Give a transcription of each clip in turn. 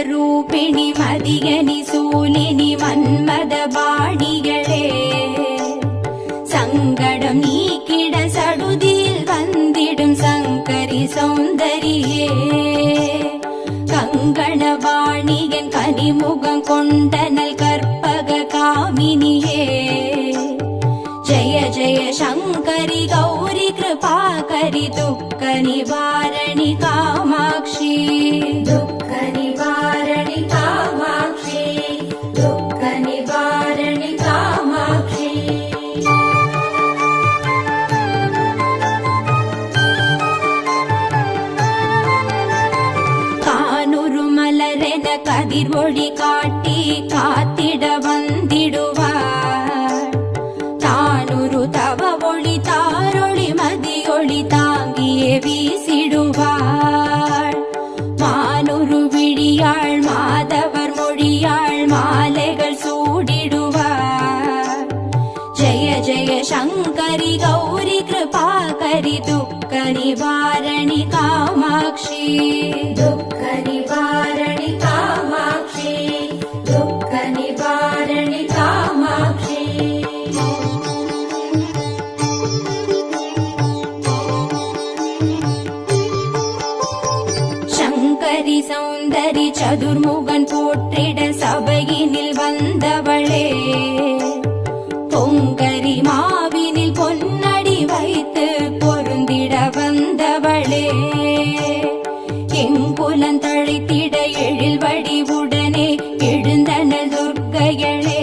ರೂಪಿಣಿ ಮದಿಯನಿ ಸೂಲಿನಿ ಮನ್ಮದ ಬಾಣಿಗಳೇ சங்கடம் நீக்கிட சடுதியில் வந்திடும் சங்கரி சௌந்தரியே கங்கணவாணியன் கனிமுகம் கொண்டனல் கற்பக காமினியே ஜய ஜய சங்கரி கௌரி கிருபாகரி துக்க நிவாரணி காமாட்சி துக்க நிவாரணி காமாட்சி துக்க நிவாரணி காமாட்சி கதிர் ஒளி காட்டி காத்திட வந்திடுவார் தானொரு தவ ஒளி தாரொளி மதியொளி தாங்கியே வீசிடுவார் மானொரு விழியாள் மாதவர் மொழியாள் மாலைகள் சூடிடுவார் ஜெய ஜெய சங்கரி கௌரி கிருபாகரி துக்க நிவாரணி காமாட்சி துக்க நிவாரணி காமாட்சி துக்க நிவாரணி காமாட்சி சங்கரி சௌந்தரி சதுர்முகன் போற்றிட சபையினில் வந்தவளே பொங்கரி மாவினில் பொன்னடி வைத்து பொருந்திட வந்தவளே எங்குலன் தழைத்திட எழில் வடிவுடனே எழுந்தனல் துர்க்கைகளே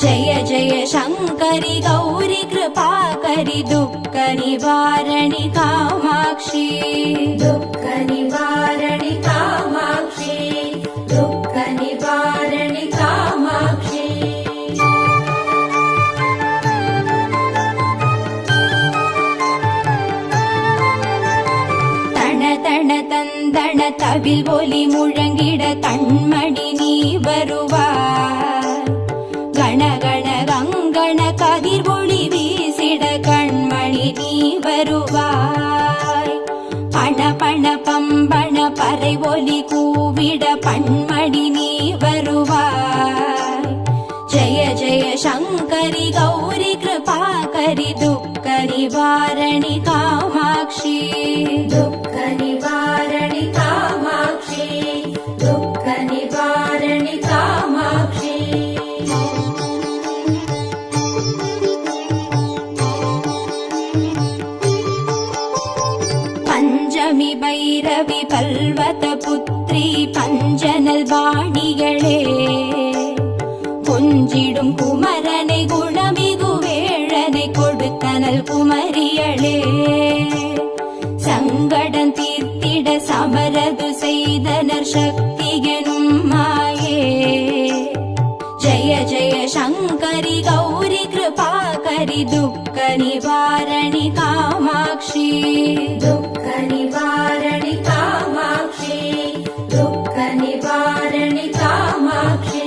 ஜய ஜய சங்கரி கௌரி கிருபாகரி துக்க நிவாரணி காமாட்சி துக்க நிவாரணி காமாட்சி துக்க நிவாரணி காமாட்சி தன தந்தன தவில் ஒலி முழங்கிட கண்மணி நீ வருவார் கணகண கங்கண கதிர் ஒளி வீசிட கண்மணி நீ வருவாய் பண பண பம்பண பறை ஒலி கூவிட பண்மணி நீ வருவாய் ஜய ஜய சங்கரி கௌரி கிருபாகரி துக்க நிவாரணி காமாட்சி துக்க நிவாரணி காமாட்சி துக்க நிவாரணி காமாட்சி பஞ்சமி பைரவி பல்வத புத்ரி பஞ்சனல் வாணிகளே கொஞ்சிடும் குமரனை குணமிகு வேழனை கொடுத்தனல் குமரியளே சங்கடன் தீர்த்திட சமரது செய்தனர் சக்தி எனும் மாயே ஜய ஜய சங்கரி கௌரி கிருபாகரி துக்க நிவாரணி காமாட்சி துக்க நிவாரணி காமாட்சி துக்க நிவாரணி காமாட்சி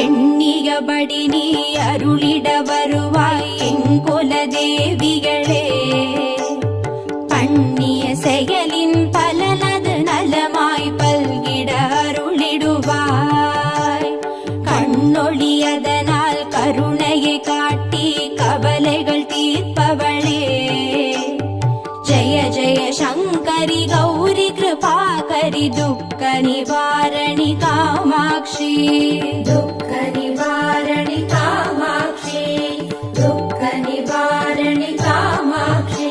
எண்ணியபடி நீ அருளிட வருவாய் எங்குல தேவிகளே பண்ணிய செயலின் பலனது நலமாய் பல்கிட அருளிடுவாய் கண்ணொழியதனால் கருணையை காட்டி கவலைகள் தீர்ப்பவளே ஜய ஜய சங்கரி கௌரி கிருபாகரி துக்க நிவாரணி காமாட்சி துக்க நிவாரணி காமாட்சி துக்க நிவாரணி காமாட்சி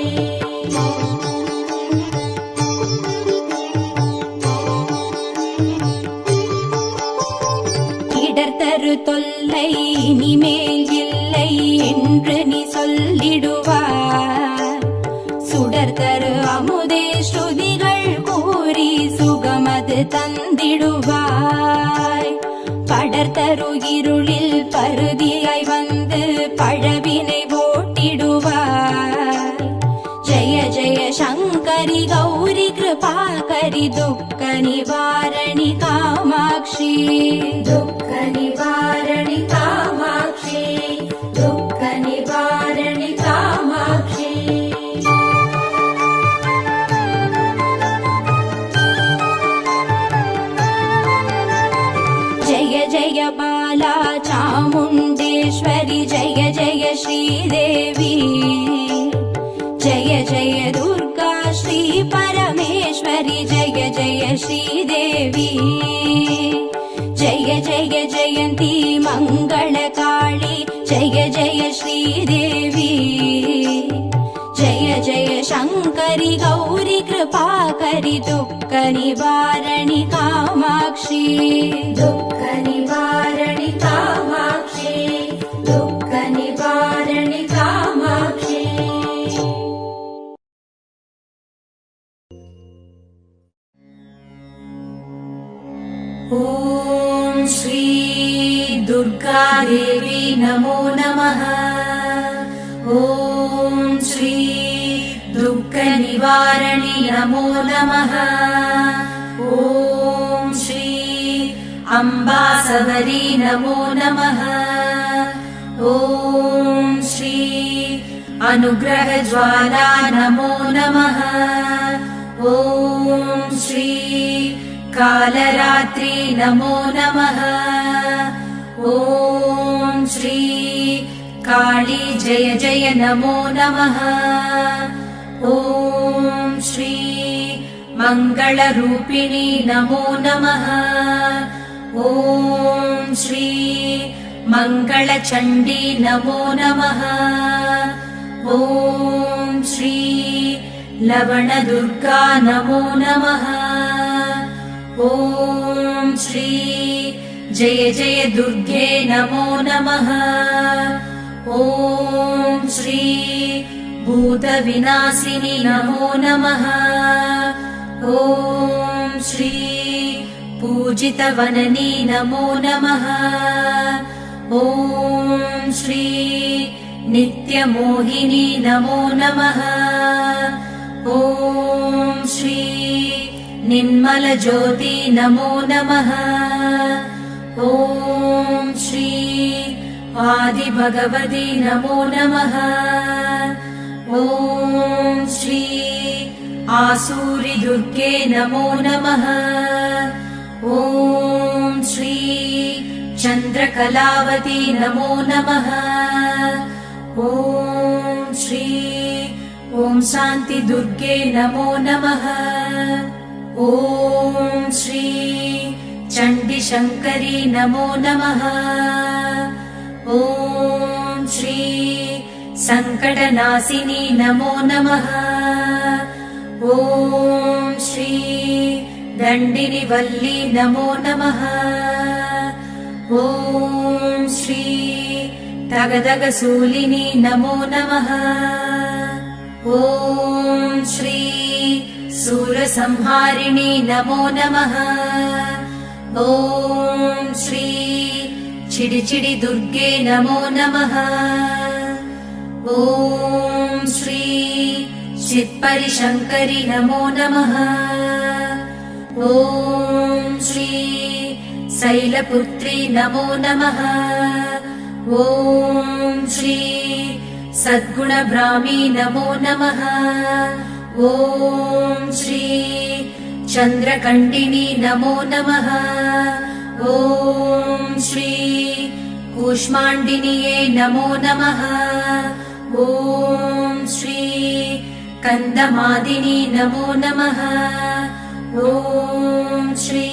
இடர்தரு தொல்லை இனிமேல் இல்லை என்று நீ சொல்லிடுவார் சுடர்தரு அமுதே ஸ்ருதிகள் கூறி சுகமது தந்திடுவாய் படர்தரு இருளில் பருதியாய் வந்து வந்து பழவினை ஓட்டிடுவாய். ஜய ஜய சங்கரி கௌரி கிருபாகரி துக்க நிவாரணி காமாட்சி. துக்க நிவாரணி காமாட்சி, துக்க நிவாரணி காமாட்சி. जय जय बाला चामुण्डेश्वरि जय जय श्रीदेवी. जय जय दुर्गा श्री परमेश्वरि जय जय श्रीदेवी. जय जय जयन्ती मङ्गलकाली जय जय श्रीदेवी. जय जय शङ्करि गौरि कृपाकरि दुःख निवारणि कामाक्षी. दुःख निवारणि कामाक्षी, दुःख निवारणि कामाक्षी. ॐ श्री दुर्गा देवी नमो नमः. ॐ श्री दुःख निवारणि नमो नमः. ॐ श्री अम्बा सबरी नमो नमः. ॐ श्री अनुग्रह ज्वाला नमो नमः. ॐ श्री कालरात्रि नमो नमः. ॐ श्री काली जय जय नमो नमः. ॐ श्री मङ्गलरूपिणी नमो नमः. ॐ श्री मङ्गलचण्डी नमो नमः. ॐ श्री लवणदुर्गा नमो नमः. ॐ श्री जय जय दुर्गे नमो नमः. ॐ श्री भूतविनाशिनी नमो नमः. ॐ श्री पूजितवननी नमो नमः. ॐ श्री नित्यमोहिनी नमो नमः. ॐ श्री निर्मलज्योति नमो नमः. ॐ श्री आदिभगवती नमो नमः. ॐ श्री आसूरि दुर्गे नमो नमः. ॐ श्री चन्द्रकलावती नमो नमः. ॐ श्री ॐ शान्ति दुर्गे नमो नमः. ॐ श्री चण्डिशङ्करी नमो नमः. ॐ श्री सङ्कटनाशिनी नमो नमः. ॐ श्री दण्डिनिवल्ली नमो नमः. ॐ श्री तगदगसूलिनी नमो नमः. ॐ श्री सूरसंहारिणी नमो नमः. ॐ श्री चिडिचिडि दुर्गे नमो नमः. ॐ श्री चित्परिशङ्करि नमो नमः. ॐ श्री शैलपुत्री नमो नमः. ॐ श्री सद्गुणब्राह्मी नमो नमः. ॐ श्री चन्द्रकण्डिनी नमो नमः. ॐ श्री कूष्माण्डिन्ये नमो नमः. ॐ श्री कन्दमादिनी नमो नमः. ॐ श्री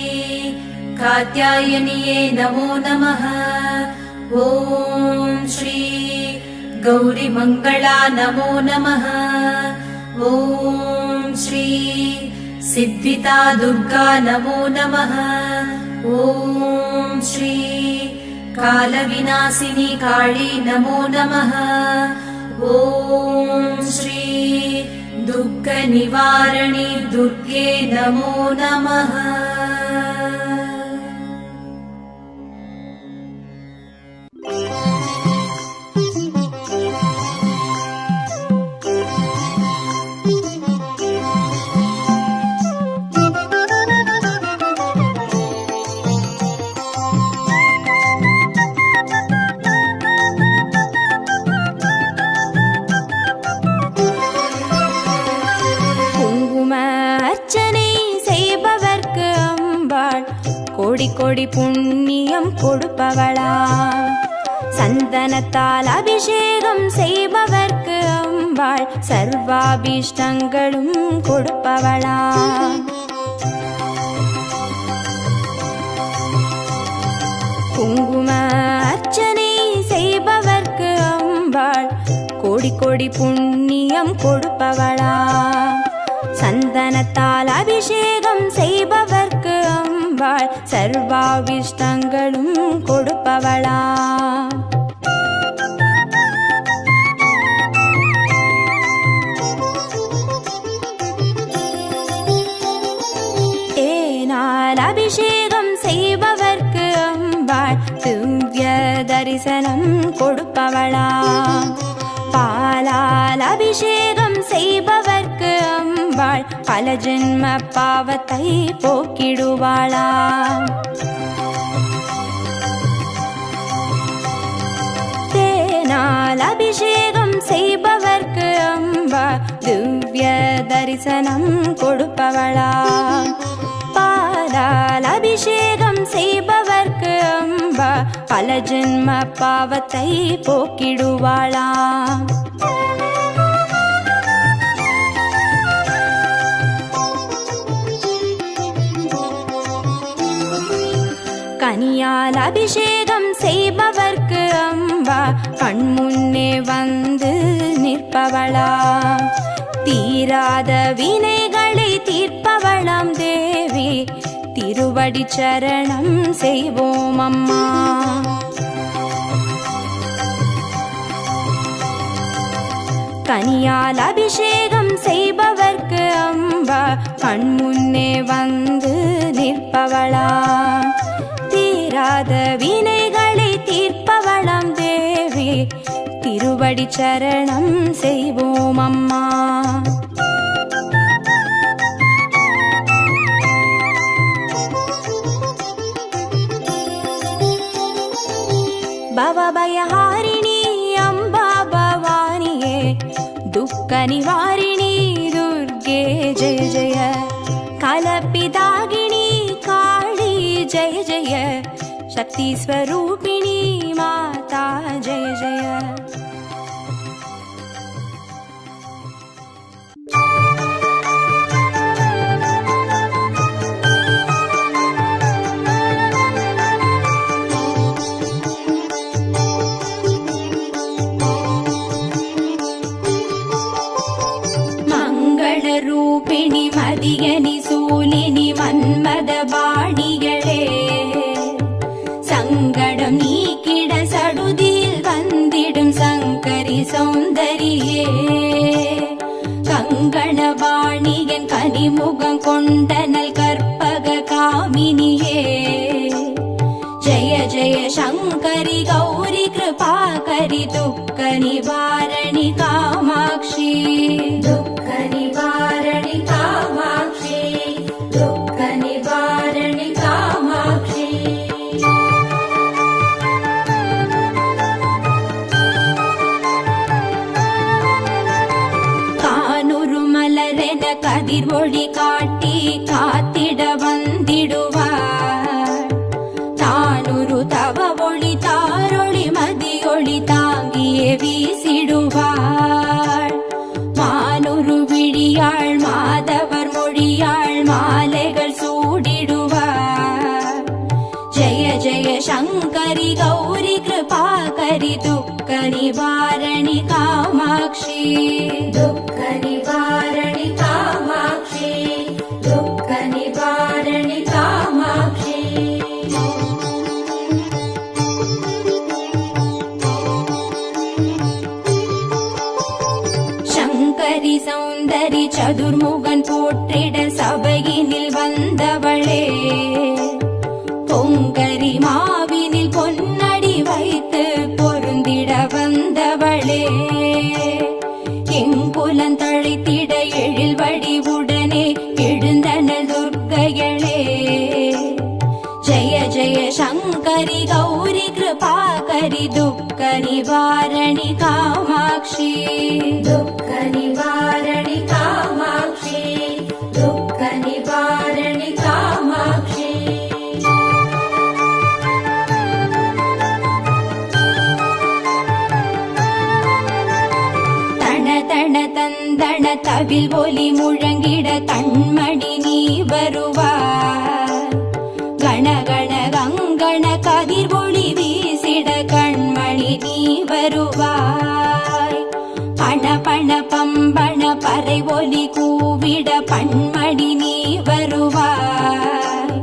कात्यायन्ये नमो नमः. ॐ श्री गौरीमङ्गला नमो नमः. ॐ श्री सिद्धिता दुर्गा नमो नमः. ॐ श्री कालविनाशिनी काली नमो नमः. ॐ श्री दुःखनिवारणि दुर्गे नमो नमः. கோடி புண்ணியம் கொடுப்பவளா சந்தனத்தால் அபிஷேகம் செய்பவர்க்கு அம்பாள் சர்வாபிஷ்டங்களும் கொடுப்பவளா குங்கும அர்ச்சனை செய்பவர்க்கு அம்பாள் கோடி கோடி புண்ணியம் கொடுப்பவளா சந்தனத்தால் அபிஷேகம் செய்பவர்க்கு அம்பாள் சர்வாபிஷ்டங்களும் கொடுப்பவளா தேனால் அபிஷேகம் செய்பவர்க்கு அம்பாள் திவ்ய தரிசனம் கொடுப்பவளா பாலால் அபிஷேகம் செய்பவர்க்கு அம்பாள் பல ஜென்ம பாவத்தை போக்கிடுவாளா தேனால் அபிஷேகம் செய்பவர்க்கு அம்பாள் திவ்ய தரிசனம் கொடுப்பவளா பாலால் அபிஷேகம் செய்பவர்க்கு அம்பா பல ஜென்ம பாவத்தை போக்கிடுவாளா கனியால் அபிஷேகம் செய்பவர்க்கு அம்பா கண்முன்னே வந்து நிற்பவளா தீராத வினைகளை தீர்ப்பவளாம் தேவி திருவடி சரணம் செய்வோம் அம்மா கனியால் அபிஷேகம் செய்பவர்க்கு அம்பா கண்முன்னே வந்து நிற்பவளா தீராத வினைகளை தீர்ப்பவளாம் தேவி திருவடி சரணம் செய்வோம் அம்மா பவபயஹாரிணி அம்பா பவானியே துக்க நிவாரிணி துர்கே ஜெய ஜெய கலப்பிதாகினி காளி ஜெய ஜெய சக்தி ஸ்வரூபிணி மாதா ஜெய ஜெய ரூபிணி மதியனி சூலினி மன்மத பாணிகளே சங்கடம் நீக்கிட சடுதியில் வந்திடும் சங்கரி சௌந்தரியே கங்கண வாணியன் கனிமுகம் கொண்டனல் கற்பக காமினியே ஜய ஜய சங்கரி கௌரி கிருபாகரி துக்க நிவாரணி காமாட்சி துக்க நிவாரணி காமாட்சி துக்க நிவாரணி காமாட்சி கானுரு மலரென கதிர் ஒளி காட்டி காத்திட வந்திடுவார் தானுரு தவ ஒளி தாரொளி மதியொளி தாங்கியே வீசிடுவாள் மானுரு விழியாள் மாதவர் மொழியாள் மாலைகள் சூடிடுவார் ஜய ஜய சங்கரி கௌரி கிருபாகரி துக்க நிவாரணி காமாட்சி துக்க நிவாரணி காமாட்சி துக்க நிவாரணி காமாட்சி சங்கரி சௌந்தரி சதுர்முகன் போற்றிட சபையினில் வந்தவளே பொங்கரி மாவினில் பொன்னடி வைத்து பொருந்திட வந்தவளே எங்குலன் தழைத்திட எழில் வடிவுடனே எழுந்தனல் துர்க்கையளே ஜய ஜய சங்கரி கௌரி கிருபாகரி துக்க நிவாரணி காமாட்சி துக்க நிவாரணி காமாட்சி துக்க நிவாரணி காமாட்சி தந்தன தவில் ஒலி முழங்கிட கண்மணி நீ வருவாய். கணகண கங்கண கதிர் ஒளி வீசிட கண்மணி நீ வருவாய். பண பண பம்பண பறை ஒலி கூவிட பண்மணி நீ வருவாய்.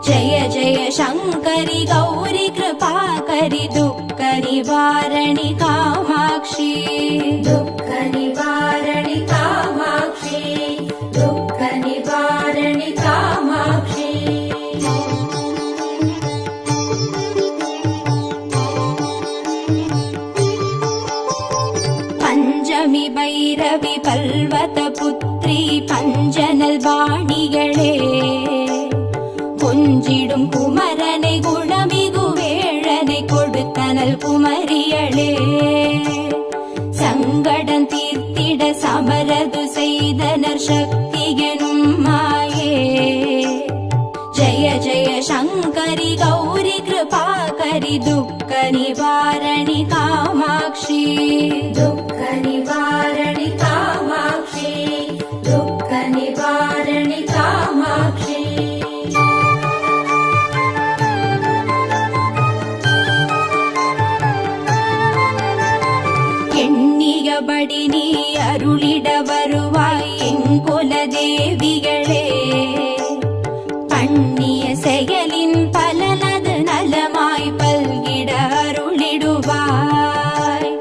ஜய ஜய சங்கரி கௌரி கிருபாகரி துக்க நிவாரணி காமாட்சி. துக்க நிவாரணி காமாட்சி. துக்க நிவாரணி காமாட்சி. பஞ்சமி பைரவி பல்வத புத்ரி பஞ்சனல் வாணிகளே, கொஞ்சிடும் குமரனை குணமிகு வேழனை கொடுத்தனல் குமரியளே. சங்கடம் தீர்த்திட சமரது செய்தனர் சக்தி எனும் மாயே. ஜய ஜய சங்கரி கௌரி கிருபாகரி துக்க நிவாரணி காமாட்சி. துக்க நிவாரணி காமாட்சி. துக்க நிவாரணி காமாட்சி. எண்ணியபடி நீ அருளிட வருவாய் எங்குல தேவிகளே. பண்ணிய செயலின் பலனது நலமாய் பல்கிட அருளிடுவாய்.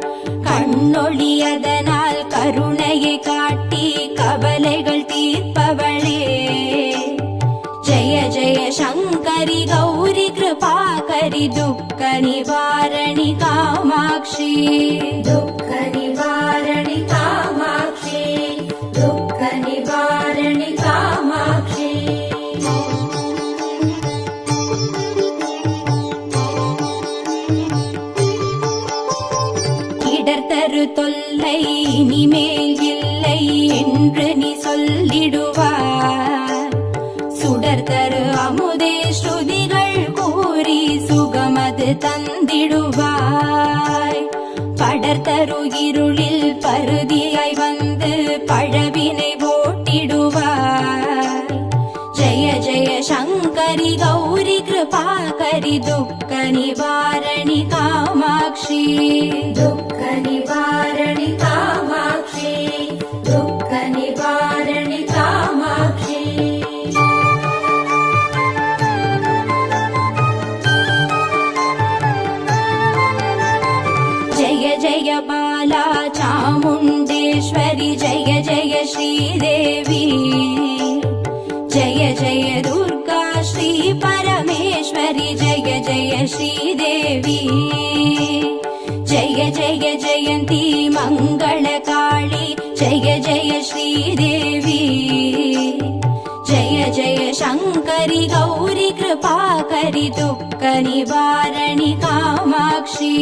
கண்ணொழியதனால் கருணையை காட்டி கவலைகள் தீர்ப்பவளே. ஜய ஜய சங்கரி கௌரி கிருபாகரி துக்க நிவாரணி காமாட்சி. துக்க நிவாரணி காமாட்சி. துக்க நிவாரணி காமாட்சி. இடர்தரு தொல்லை இனிமேல் இல்லை என்று நீ சொல்லிடுவார். சுடர்தரு அமுதே ஸ்ருதிகள் கூறி சுகமது தந்திடுவாய். படர்தரு இருளில் பருதியாய் வந்து பழவினை ஓட்டிடுவாய். ஜய ஜய சங்கரி கௌரி கிருபாகரி துக்க நிவாரணி காமாட்சி. துக்க நிவாரணி காமாட்சி. துக்க நிவாரணி காமாட்சி. ஜய ஜய பாலா சாமுண்டேஸ்வரி ஜய ஜய ஸ்ரீதேவி. ஜய ஜய துர்கா ஸ்ரீ பரமேஸ்வரி ஜய ஜய ஸ்ரீதேவி. ஜய ஜய ஜயந்தி மங்கள காளி ஜய ஜய ஸ்ரீதேவி. ஜய ஜய சங்கரி கௌரி கிருபாகரி துக்க நிவாரணி காமாட்சி.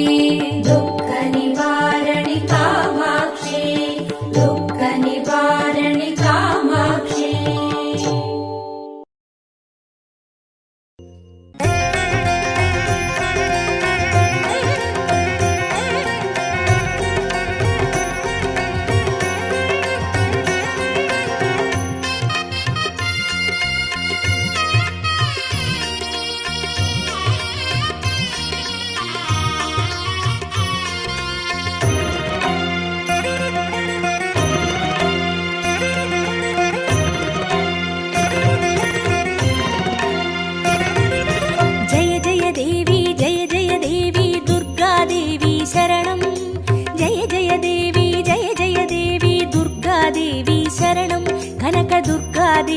துக்க நிவாரணி காமாட்சி. துக்க நிவாரணி காமாட்சி.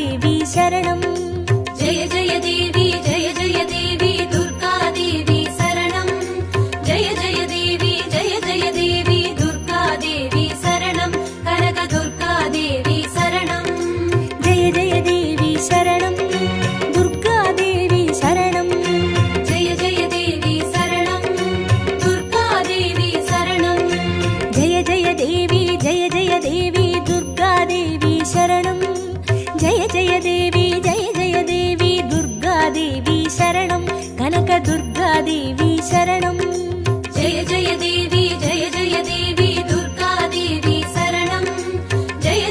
देवी शरणं जय जय देवी दुर्गा देवी शरणं जय जय देवी दुर्गा देवी शरणं कनक दुर्गा देवी शरणं जय जय देवी शरणं दुर्गा देवी शरणं जय जय देवी शरणं दुर्गा देवी शरणं जय जय देवी दुर्गा देवी शरणं जय जय देवी दुर्गा देवी शरणं कनक दुर्गा देवी शरणं जय जय देवी दुर्गा देवी शरणं जय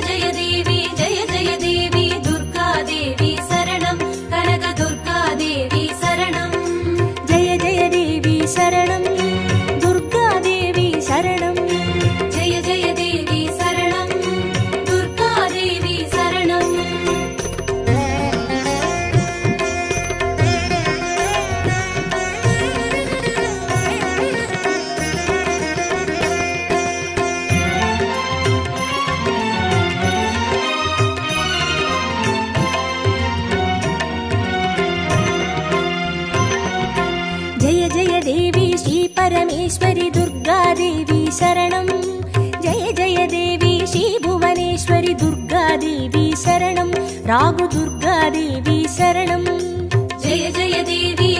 भुवनेश्वरि दुर्गादेवी शरणं जय जय देवी श्रीभुवनेश्वरि दुर्गादेवी शरणं रागु दुर्गादेवी शरणं जय जय देवी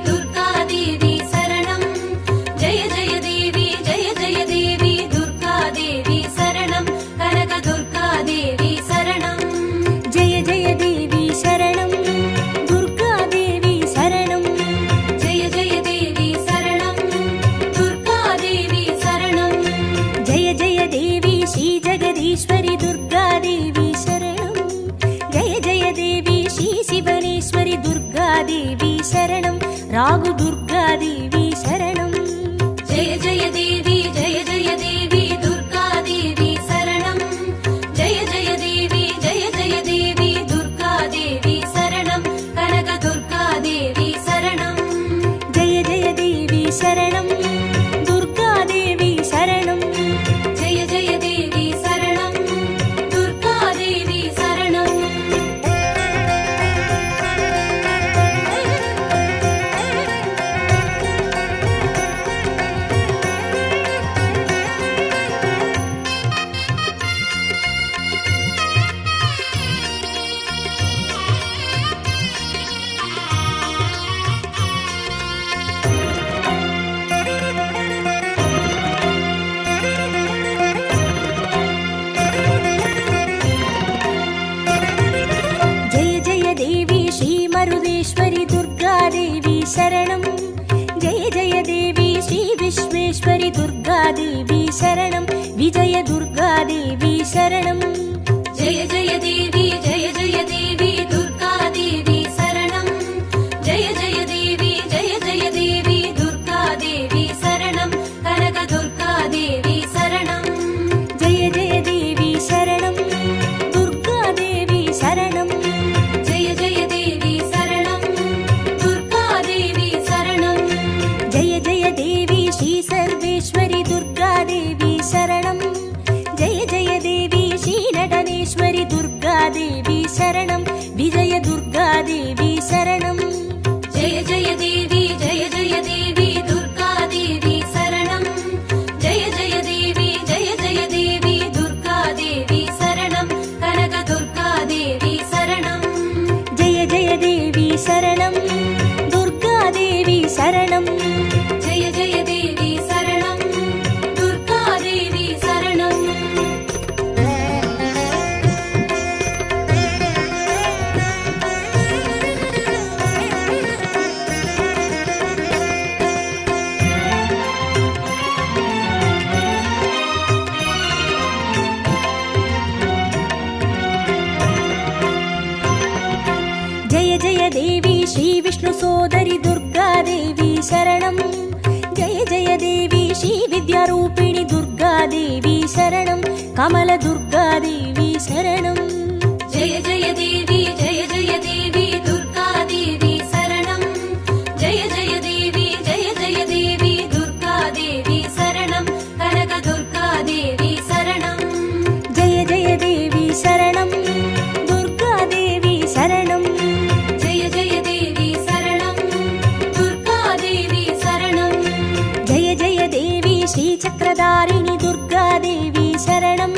दुर्गादेवी शरणं जय जय देवी दुर्गादेवी शरणं कनक दुर्गादेवी शरणं जय जय देवी शरणं दुर्गादेवी शरणं जय जय देवी शरणं दुर्गादेवी शरणं जय जय देवी श्री जगदीश्वरि दुर्गादेवी शरणं जय जय देवी श्री शिवनेश्वरि दुर्गादेवी शरणं रागु दुर्गादेवी शरणं जय जय देवी दुर्गादेवी शरणं जय जय देवी दुर्गादेवी शरणं कनक दुर्गादेवी शरणं जय जय देवी शरणं दुर्गादेवी शरणं जय जय देवी शरणं दुर्गादेवी शरणं जय जय देवी श्री मरुदेश्वरि दुर्गादेवी शरणं जय जय देवी श्री विश्वेश्वरि दुर्गादेवी शरणं विजय दुर्गादेवी शरणं जय जय देवी दुर्गादेवी शरणं जय जय देवी दुर्गादेवी शरणं कनक दुर्गादेवी शरणं जय जय देवी शरणं दुर्गादेवी शरणं जय जय देवी शरणं दुर्गादेवी शरणं जय जय देवी श्री सर्वेश्वरि दुर्गादेवी शरणं जय जय देवी श्री नटनेश्वरि दुर्गादेवी शरणं विजय दुर्गादेवी शरणं जय जय देवी दुर्गादेवी शरणं जय जय देवी दुर्गादेवी शरणं कनक दुर्गादेवी शरणं जय जय देवी शरणं दुर्गादेवी शरणं जय जय देवी शरणं दुर्गादेवी शरणं जय जय देवी श्री विष्णु सोदरि दुर्गादेवी शरणं जय जय देवी श्री विद्यारूपिणि दुर्गादेवी शरणं कमल दुर्गादेवी शरणं जय जय देवी दुर्गादेवी शरणं जय जय देवी दुर्गादेवी शरणं कनक दुर्गादेवी शरणं जय जय देवी शरणं दुर्गादेवी शरणं जय जय देवी शरणं दुर्गादेवी शरणं जय जय देवी श्री चक्रधारिणि दुर्गादेवी शरणं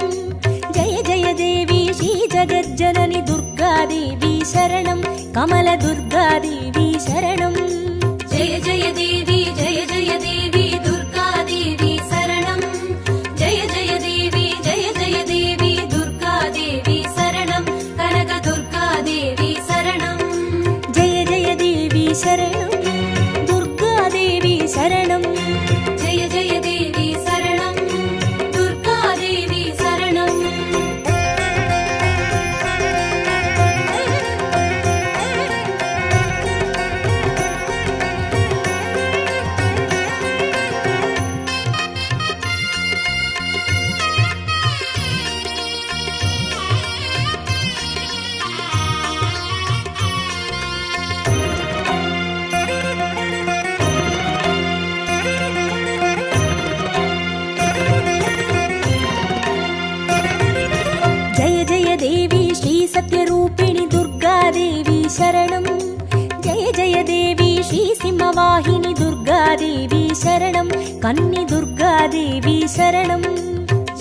जय जय देवी श्री जगज्जननि दुर्गादेवी शरणं कमल दुर्गादेवी शरणं जय जय देवी दुर्गादेवी शरणं जय जय देवी दुर्गादेवी शरणं कनक दुर्गादेवी शरणं जय जय देवी शरणं दुर्गादेवी शरणं जय जय देवी शरणं दुर्गादेवी शरणं सत्यरूपिणि दुर्गादेवी शरणं जय जय देवी श्री सिंहवाहिनी दुर्गादेवी शरणं कन्नि दुर्गादेवी शरणं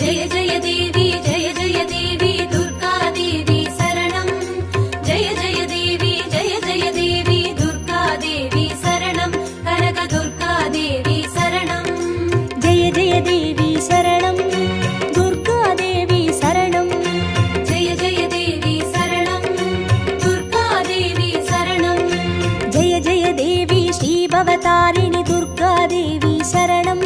जय जय देवी जय जय देवी दुर्गादेवी शरणं जय जय देवी दुर्गादेवी शरणं कनक दुर्गादेवी शरणं जय जय देवी शरणं दुर्गादेवी शरणं जय जय देवी शरणं दुर्गादेवी शरणं जय जय देवी श्रीभवतारिणि दुर्गादेवी शरणं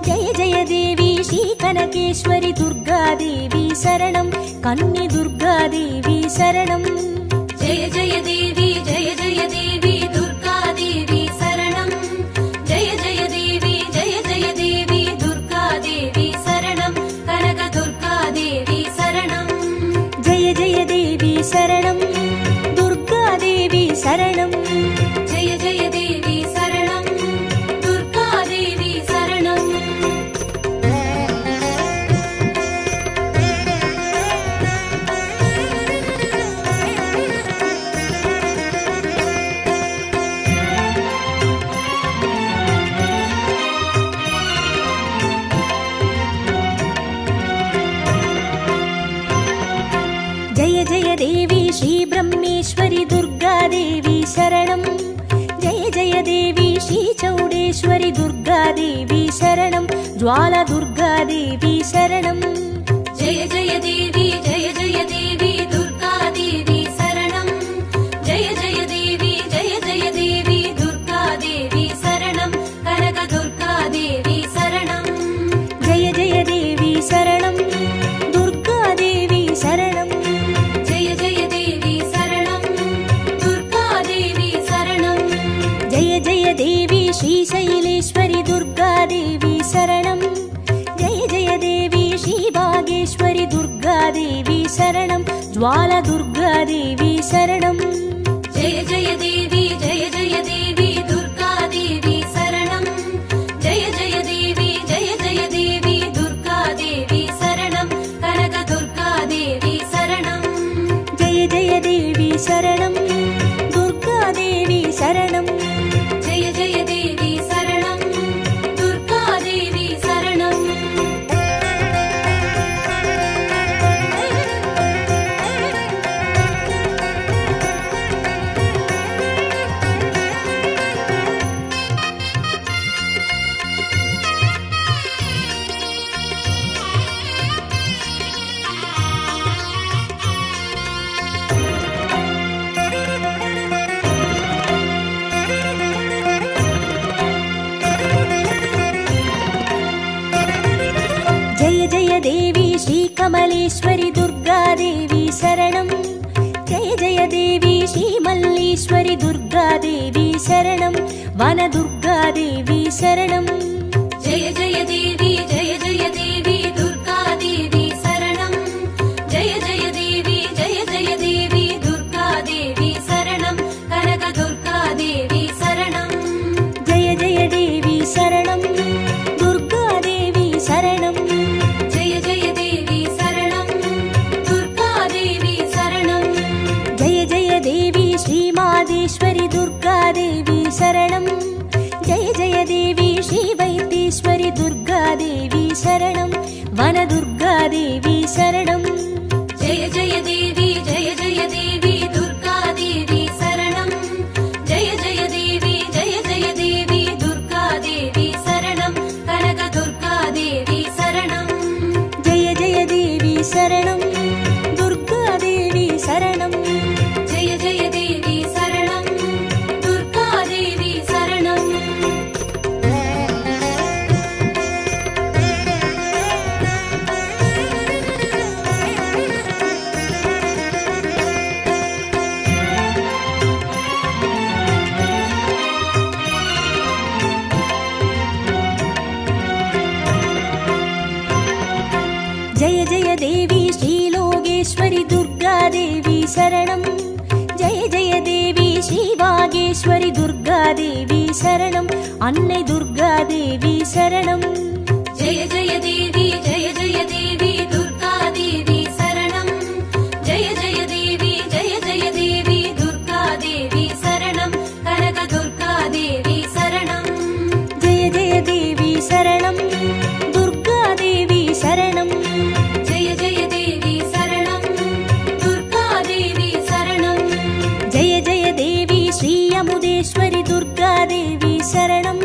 जय जय देवी श्रीकनकेश्वरि दुर्गादेवी शरणं कन्नि दुर्गादेवी शरणं जय जय देवी दुर्गादेवी शरणं जय जय देवी दुर्गादेवी शरणं कनक दुर्गादेवी शरणं जय जय देवी शरणं दुर्गादेवी शरणं जय जय देवी शरणं दुर्गादेवी शरणं जय जय देवी श्रीब्रह्मेश्वरि दुर्गादेवी शरणं जय जय देवी श्रीचौडेश्वरि दुर्गादेवी शरणं ज्वाला दुर्गादेवी शरणं जय जय देवी दुर्गादेवी शरणं जय जय देवी दुर्गादेवी शरणं कनक दुर्गादेवी शरणं जय जय देवी शरणं दुर्गादेवी शरणं जय जय देवी शरणं दुर्गादेवी शरणं जय जय देवी श्रीशैलेश्वरि दुर्गादेवी शरणं जय जय देवी श्रीभागेश्वरि दुर्गादेवी शरणं ज्वाला दुर्गादेवी शरणं जय जय देवी दुर्गादेवी शरणं जय जय देवी दुर्गादेवी शरणं कनक दुर्गादेवी शरणं जय जय देवी शरणं दुर्गादेवी शरणं जय जय देवी शरणं दुर्गादेवी शरणं जय जय देवी श्रीकमलेश्वरि दुर्गादेवी शरणं जय जय देवी श्रीमल्लीश्वरि दुर्गादेवी शरणं वनदुर्गादेवी शरणं जय जय देवी दुर्गादेवी शरणं जय जय देवी दुर्गादेवी शरणं कनक दुर्गादेवी शरणं जय जय देवी शरणं दुर्गादेवी शरणं जय जय देवी शरणं दुर्गादेवी शरणं जय जय देवी श्रीमादेश्वरि दुर्गादेवी शरणं जय जय देवी श्रीवैद्येश्वरि दुर्गादेवी शरणं वनदुर्गादेवी शरणं जय जय देवी दुर्गादेवी शरणं जय जय देवी दुर्गादेवी शरणं कनक दुर्गादेवी शरणं जय जय देवी शरणं दुर्गादेवी शरणं जय जय देवी शरणं दुर्गादेवी शरणं जय जय देवी श्रीलोकेश्वरि दुर्गादेवी शरणं जय जय देवी श्रीभागेश्वरि दुर्गादेवी शरणं अन्नै दुर्गादेवी शरणं जय जय देवी दुर्गादेवी शरणं जय जय देवी दुर्गादेवी शरणं कनक दुर्गादेवी शरणं दुर्गादेवी शरणं जय जय देवी शरणं दुर्गादेवी शरणं जय जय देवी श्री अमुदेश्वरि दुर्गादेवी शरणं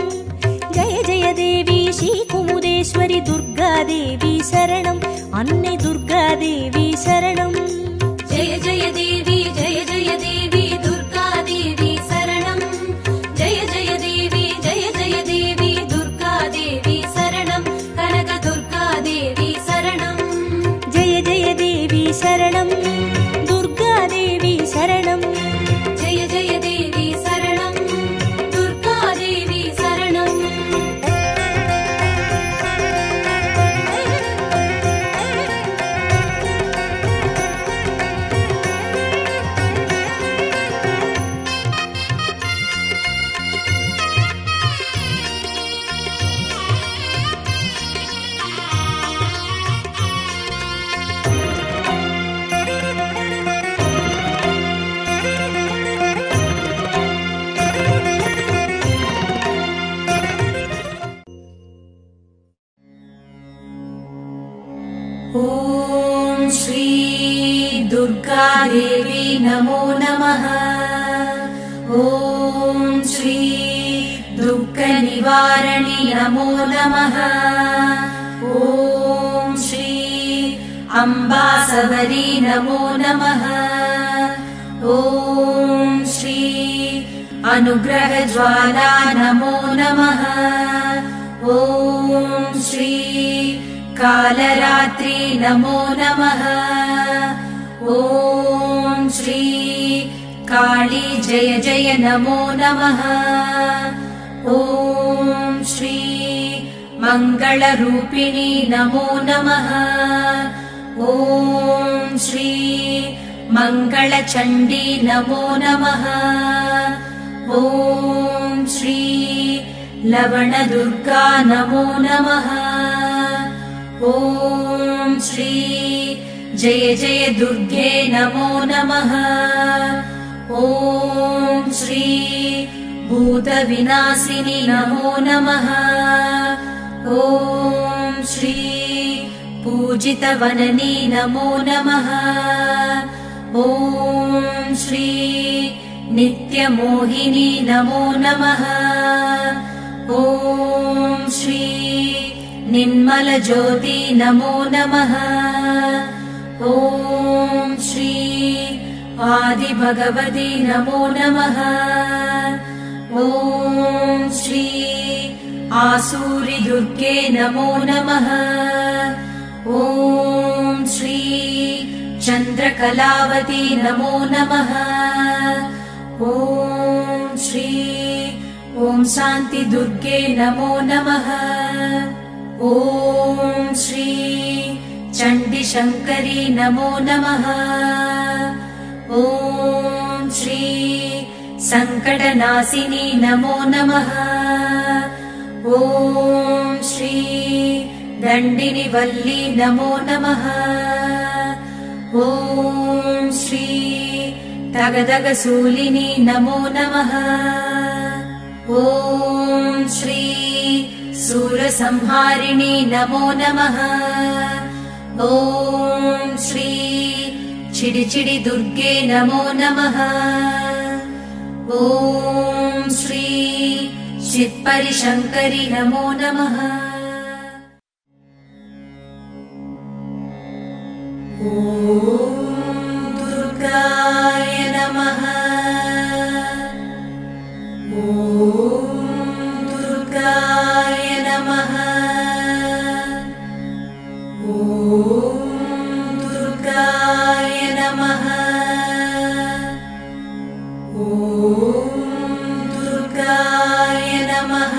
जय जय देवी श्री कुमुदेश्वरि दुर्गादेवी शरणं अन्ने दुर्गादेवी शरणं जय जय देवी दुर्गादेवी शरणं जय जय देवी दुर्गादेवी शरणं कनक दुर्गादेवी शरणं जय जय देवी शरणं दुर्गादेवी शरणं जय जय देवी शरणं दुर्गादेवी शरणं ॐ श्री दुर्गादेवी नमो नमः। ॐ श्री दुःखनिवारणि नमो नमः। ॐ श्री अम्बासवरी नमो नमः। ॐ श्री अनुग्रहज्वाला नमो नमः। ॐ श्री कालरात्रि नमो नमः। ॐ श्री काली जय जय नमो नमः। ॐ श्री मङ्गलरूपिणी नमो नमः। ॐ श्री मङ्गलचण्डी नमो नमः। ॐ श्री लवणदुर्गा नमो नमः। ॐ श्री जय जय दुर्गे नमो नमः। ॐ श्री भूतविनाशिनी नमो नमः। ॐ श्री पूजितवननी नमो नमः। ॐ श्री नित्यमोहिनी नमो नमः। ॐ श्री निर्मलज्योति नमो नमः। ॐ श्री आदिभगवती नमो नमः। ॐ श्री आसूरि दुर्गे नमो नमः। ॐ श्री चन्द्रकलावती नमो नमः। ॐ श्री ॐ शान्ति दुर्गे नमो नमः। ॐ श्री चण्डीशङ्करी नमो नमः। ॐ श्री सङ्कटनाशिनी नमो नमः। ॐ श्री दण्डिनिवल्ली नमो नमः। ॐ श्री तगदगशूलिनी नमो नमः। ॐ श्री सूरसंहारिणी नमो नमः। ॐ श्री चिडिचिडि दुर्गे नमो नमः। ॐ श्री चित्परिशङ्करि नमो नमः। ॐ दुर्गाय नमः। ॐ दुर्गाय नमः। ॐ दुर्गाय नमः। ॐ दुर्गाय नमः।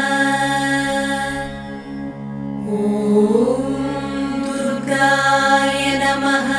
ॐ दुर्गाय नमः।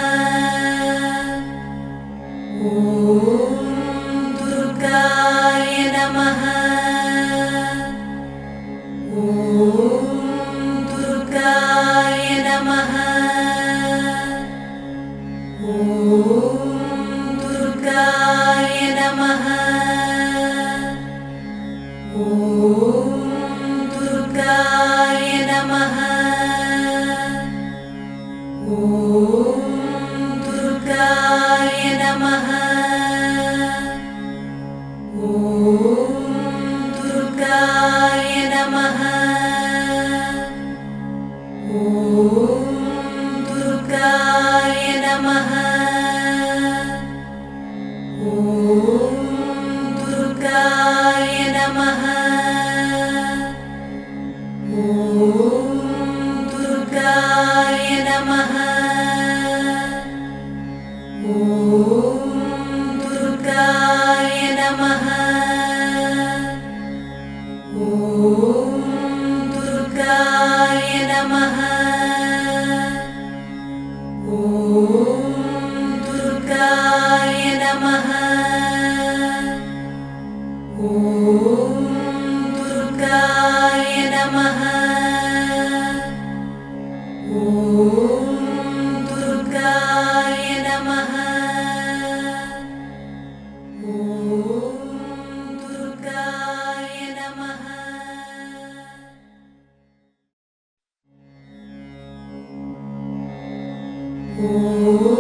ॐ